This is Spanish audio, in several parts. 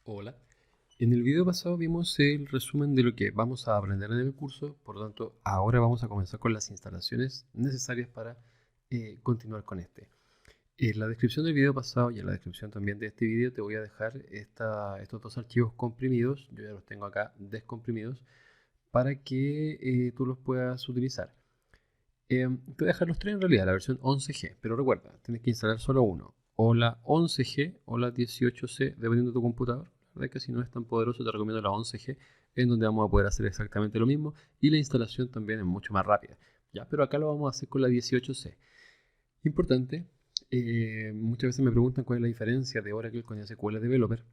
Hola. En el video pasado vimos el resumen de lo que vamos a aprender en el curso, por lo tanto ahora vamos a comenzar con las instalaciones necesarias para continuar con este. En la descripción del video pasado y en la descripción también de este video te voy a dejar estos dos archivos comprimidos, yo ya los tengo acá descomprimidos, para que tú los puedas utilizar. Te voy a dejar los tres en realidad, la versión 11G, pero recuerda, tienes que instalar solo uno, o la 11G o la 18C, dependiendo de tu computador. La verdad es que si no es tan poderoso te recomiendo la 11G, en donde vamos a poder hacer exactamente lo mismo y la instalación también es mucho más rápida. ¿Ya? Pero acá lo vamos a hacer con la 18C. Importante, muchas veces me preguntan cuál es la diferencia de Oracle con SQL Developer.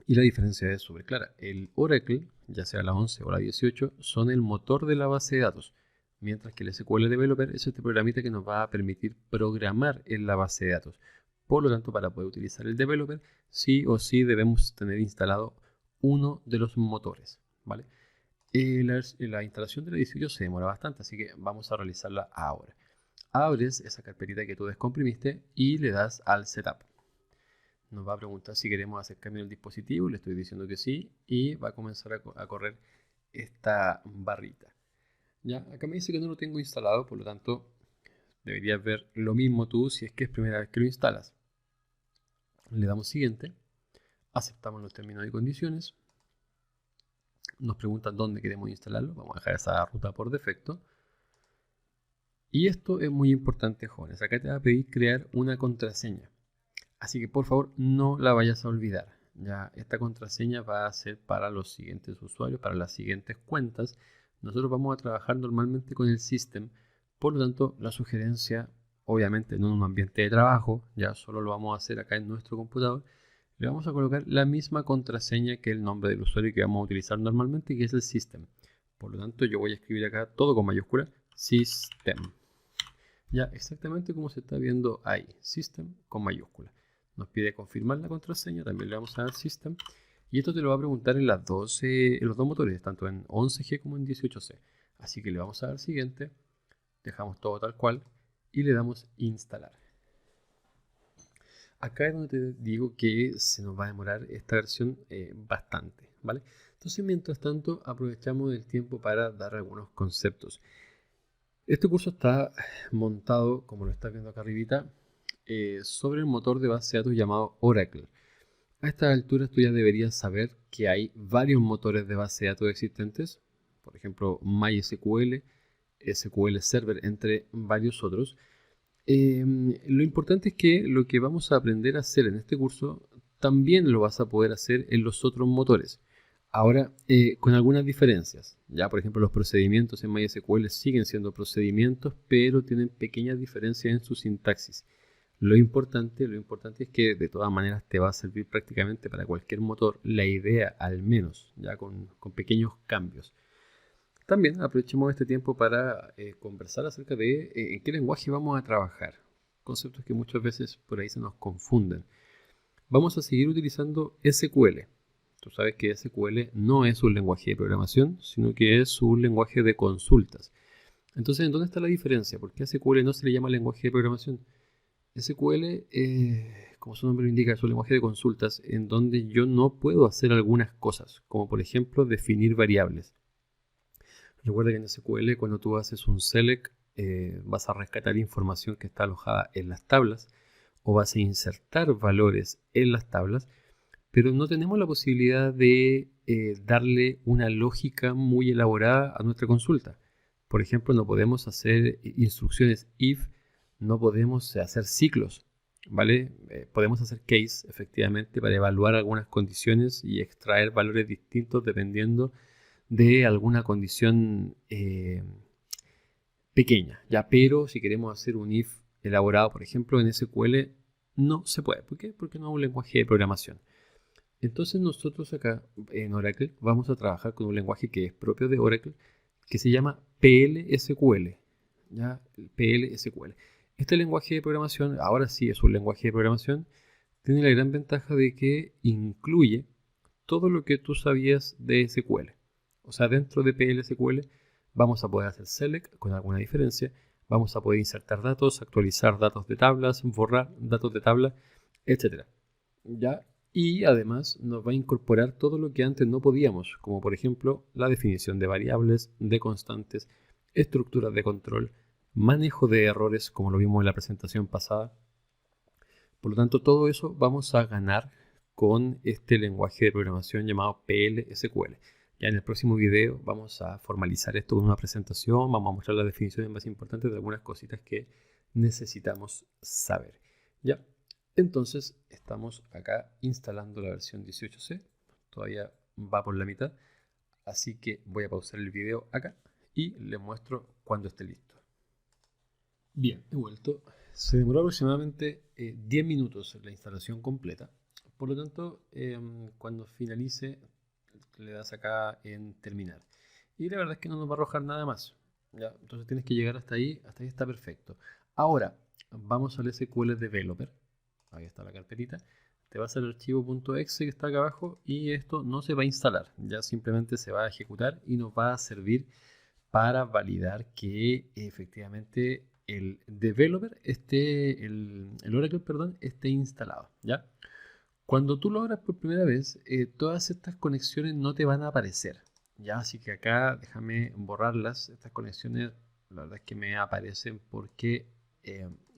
Y la diferencia es súper clara. El Oracle, ya sea la 11 o la 18, son el motor de la base de datos, mientras que el SQL Developer es este programita que nos va a permitir programar en la base de datos. Por lo tanto, para poder utilizar el Developer, sí o sí debemos tener instalado uno de los motores, ¿vale? La instalación de la 18 se demora bastante, así que vamos a realizarla ahora. Abres esa carpetita que tú descomprimiste y le das al Setup. Nos va a preguntar si queremos hacer cambio en el dispositivo, le estoy diciendo que sí, y va a comenzar a correr esta barrita. Ya, acá me dice que no lo tengo instalado, por lo tanto deberías ver lo mismo tú si es que es primera vez que lo instalas. Le damos siguiente, aceptamos los términos y condiciones, nos preguntan dónde queremos instalarlo, vamos a dejar esa ruta por defecto. Y esto es muy importante, jóvenes, acá te va a pedir crear una contraseña. Así que por favor no la vayas a olvidar. Ya esta contraseña va a ser para los siguientes usuarios, para las siguientes cuentas. Nosotros vamos a trabajar normalmente con el system. Por lo tanto, la sugerencia, obviamente no en un ambiente de trabajo, ya solo lo vamos a hacer acá en nuestro computador. Le vamos a colocar la misma contraseña que el nombre del usuario que vamos a utilizar normalmente, que es el system. Por lo tanto, yo voy a escribir acá todo con mayúscula, system. Ya exactamente como se está viendo ahí, system con mayúscula. Nos pide confirmar la contraseña, también le vamos a dar System. Y esto te lo va a preguntar en los dos motores, tanto en 11G como en 18C. Así que le vamos a dar siguiente, dejamos todo tal cual y le damos instalar. Acá es donde te digo que se nos va a demorar esta versión bastante, ¿vale? Entonces, mientras tanto, aprovechamos el tiempo para dar algunos conceptos. Este curso está montado, como lo estás viendo acá arribita, sobre el motor de base de datos llamado Oracle. A estas alturas tú ya deberías saber que hay varios motores de base de datos existentes, por ejemplo MySQL, SQL Server, entre varios otros. Lo importante es que lo que vamos a aprender a hacer en este curso también lo vas a poder hacer en los otros motores. Ahora, con algunas diferencias. Ya, por ejemplo, los procedimientos en MySQL siguen siendo procedimientos, pero tienen pequeñas diferencias en su sintaxis. Lo importante es que de todas maneras te va a servir prácticamente para cualquier motor, la idea al menos, ya con pequeños cambios. También aprovechemos este tiempo para conversar acerca de en qué lenguaje vamos a trabajar. Conceptos que muchas veces por ahí se nos confunden. Vamos a seguir utilizando SQL. Tú sabes que SQL no es un lenguaje de programación, sino que es un lenguaje de consultas. Entonces, ¿en dónde está la diferencia? ¿Por qué a SQL no se le llama lenguaje de programación? SQL, como su nombre lo indica, es un lenguaje de consultas en donde yo no puedo hacer algunas cosas, como por ejemplo definir variables. Recuerda que en SQL cuando tú haces un select vas a rescatar información que está alojada en las tablas o vas a insertar valores en las tablas, pero no tenemos la posibilidad de darle una lógica muy elaborada a nuestra consulta. Por ejemplo, no podemos hacer instrucciones if, no podemos hacer ciclos, ¿vale? Podemos hacer case, efectivamente, para evaluar algunas condiciones y extraer valores distintos dependiendo de alguna condición pequeña, ¿ya? Pero si queremos hacer un if elaborado, por ejemplo, en SQL, no se puede. ¿Por qué? Porque no es un lenguaje de programación. Entonces nosotros acá en Oracle vamos a trabajar con un lenguaje que es propio de Oracle, que se llama PLSQL. ¿Ya? PLSQL. Este lenguaje de programación, ahora sí es un lenguaje de programación, tiene la gran ventaja de que incluye todo lo que tú sabías de SQL. O sea, dentro de PLSQL vamos a poder hacer select con alguna diferencia, vamos a poder insertar datos, actualizar datos de tablas, borrar datos de tabla, etc. ¿Ya? Y además nos va a incorporar todo lo que antes no podíamos, como por ejemplo la definición de variables, de constantes, estructuras de control, manejo de errores, como lo vimos en la presentación pasada. Por lo tanto, todo eso vamos a ganar con este lenguaje de programación llamado PL/SQL. Ya en el próximo video vamos a formalizar esto con una presentación, vamos a mostrar las definiciones más importantes de algunas cositas que necesitamos saber. Ya, entonces estamos acá instalando la versión 18C, todavía va por la mitad, así que voy a pausar el video acá y les muestro cuando esté listo. Bien, he vuelto. Se demoró aproximadamente 10 minutos la instalación completa. Por lo tanto, cuando finalice, le das acá en terminar. Y la verdad es que no nos va a arrojar nada más. ¿Ya? Entonces tienes que llegar hasta ahí está perfecto. Ahora, vamos al SQL Developer. Ahí está la carpetita. Te vas al archivo .exe que está acá abajo y esto no se va a instalar. Ya simplemente se va a ejecutar y nos va a servir para validar que efectivamente el developer el Oracle, perdón, esté instalado, ¿ya? Cuando tú lo abras por primera vez, todas estas conexiones no te van a aparecer, ¿ya? Así que acá déjame borrarlas. Estas conexiones, la verdad es que me aparecen porque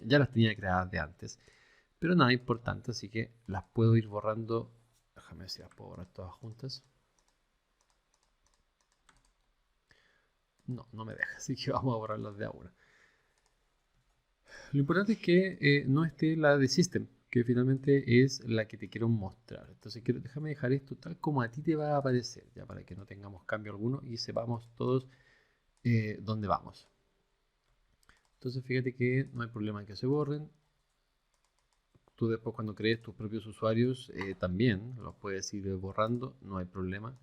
ya las tenía creadas de antes, pero nada importante, así que las puedo ir borrando. Déjame ver si las puedo borrar todas juntas. No me deja, así que vamos a borrarlas de ahora. Lo importante es que no esté la de System, que finalmente es la que te quiero mostrar. Entonces déjame dejar esto tal como a ti te va a aparecer, ya para que no tengamos cambio alguno y sepamos todos dónde vamos. Entonces fíjate que no hay problema en que se borren. Tú después cuando crees tus propios usuarios también los puedes ir borrando, no hay problema.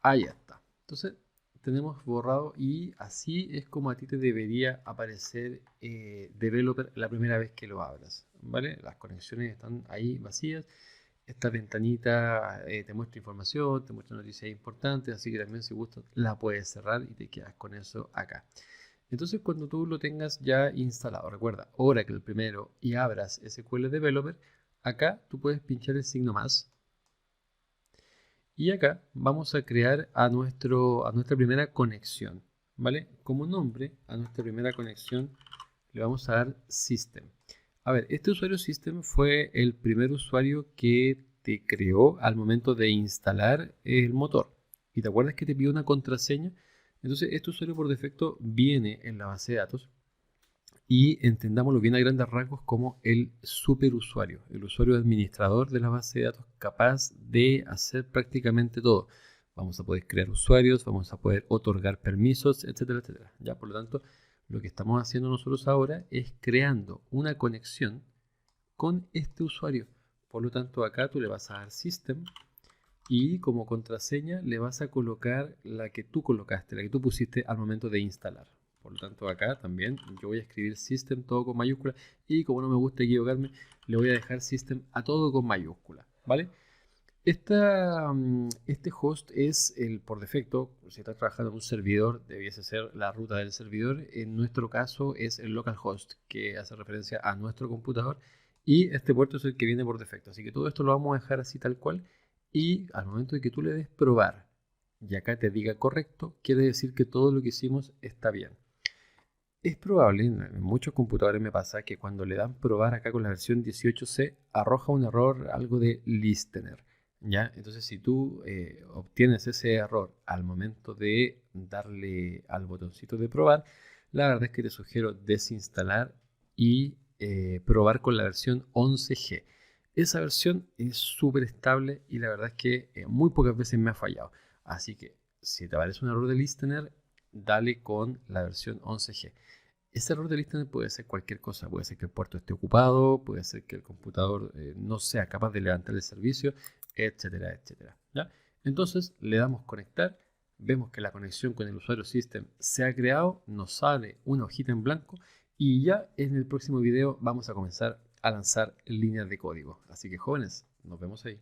Ahí está. Entonces tenemos borrado y así es como a ti te debería aparecer Developer la primera vez que lo abras, ¿vale? Las conexiones están ahí vacías. Esta ventanita te muestra información, te muestra noticias importantes, así que también si gustas la puedes cerrar y te quedas con eso acá. Entonces cuando tú lo tengas ya instalado, recuerda, Oracle primero y abras SQL Developer, acá tú puedes pinchar el signo más. Y acá vamos a crear a nuestra primera conexión, ¿vale? Como nombre a nuestra primera conexión le vamos a dar System. A ver, este usuario System fue el primer usuario que te creó al momento de instalar el motor. ¿Y te acuerdas que te pidió una contraseña? Entonces, este usuario por defecto viene en la base de datos y entendámoslo bien a grandes rasgos como el superusuario, el usuario administrador de la base de datos capaz de hacer prácticamente todo. Vamos a poder crear usuarios, vamos a poder otorgar permisos, etcétera, etcétera. Ya, por lo tanto, lo que estamos haciendo nosotros ahora es creando una conexión con este usuario. Por lo tanto, acá tú le vas a dar System y como contraseña le vas a colocar la que tú colocaste, la que tú pusiste al momento de instalar. Por lo tanto, acá también yo voy a escribir System todo con mayúscula y como no me gusta equivocarme, le voy a dejar System a todo con mayúscula, ¿vale? Este host es por defecto, si estás trabajando en un servidor, debiese ser la ruta del servidor. En nuestro caso es el localhost, que hace referencia a nuestro computador, y este puerto es el que viene por defecto. Así que todo esto lo vamos a dejar así tal cual, y al momento de que tú le des probar, y acá te diga correcto, quiere decir que todo lo que hicimos está bien. Es probable, en muchos computadores me pasa, que cuando le dan probar acá con la versión 18C, arroja un error, algo de listener. ¿Ya? Entonces, si tú obtienes ese error al momento de darle al botoncito de probar, la verdad es que te sugiero desinstalar y probar con la versión 11G. Esa versión es súper estable y la verdad es que muy pocas veces me ha fallado. Así que si te aparece un error de listener, dale con la versión 11G. Ese error de listener puede ser cualquier cosa, puede ser que el puerto esté ocupado, puede ser que el computador no sea capaz de levantar el servicio, etcétera, etcétera. ¿Ya? Entonces le damos conectar, vemos que la conexión con el usuario System se ha creado, nos sale una hojita en blanco y ya en el próximo video vamos a comenzar a lanzar líneas de código. Así que jóvenes, nos vemos ahí.